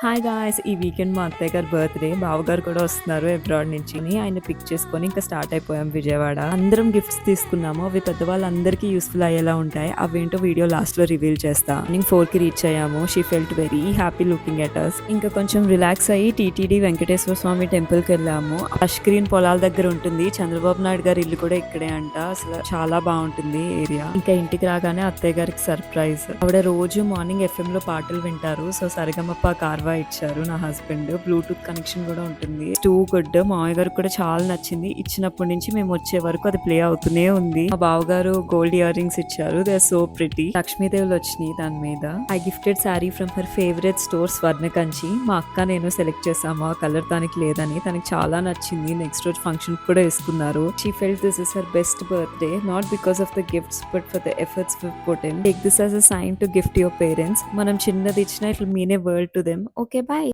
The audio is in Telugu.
Hi guys! ఈ వీకెండ్ మా అత్తయ్య గారి బర్త్‌డే. బావగారు కూడా వస్తున్నారు అబ్రాడ్ నుంచిని. ఆయన పిక్ చేసుకొని ఇంకా స్టార్ట్ అయిపోయాం విజయవాడ. అందరం గిఫ్ట్స్ తీసుకున్నాము. అవి పెద్దవాళ్ళందరికీ యూజ్‌ఫుల్ అయ్యేలా ఉంటాయి. అవేంటో వీడియో లాస్ట్‌లో రివీల్ చేస్తా. మార్నింగ్ 4కి రీచ్ అయ్యాము. She felt very happy looking at us. ఇంకా కొంచెం రిలాక్స్ అయ్యి టీటీడీ వెంకటేశ్వర స్వామి టెంపుల్‌కి వెళ్ళాము. అష్‌గ్రీన్ పొలాల దగ్గర ఉంటుంది. చంద్రబాబు నాయుడు గారి ఇల్లు కూడా ఇక్కడే అంట. అసలు చాలా బాగుంటుంది ఏరియా. ఇంకా ఇంటికి రాగానే అత్తయ్య గారికి సర్ప్రైజ్. ఆవిడ రోజు మార్నింగ్ ఎఫ్ఎం లో పాటలు వింటారు. సో సరిగమప్ప కార్వా ఇచ్చారు నా హస్బెండ్. బ్లూటూత్ కనెక్షన్ కూడా ఉంటుంది. Too good. మామయ్య గారికి కూడా చాలా నచ్చింది. ఇచ్చినప్పటి నుంచి మేము వచ్చే వరకు అది ప్లే అవుతూనే ఉంది. మా బావగారు గోల్డ్ ఇయర్ రింగ్స్ ఇచ్చారు. They are so pretty. లక్ష్మీదేవులు వచ్చినాయి దాని మీద. I gifted sari from her favourite store Swarnakanchi. మా అక్క నేను సెలెక్ట్ చేసాము. ఆ కలర్ తనకి లేదని. తనకి చాలా నచ్చింది. నెక్స్ట్ రోజు ఫంక్షన్ కూడా వేసుకున్నారు. She felt this is her best birthday, not because of the gifts but for the efforts we put in. Take this as a sign to gift your parents. మనం చిన్నది ఇచ్చినా it will mean a world to them. Okay, bye.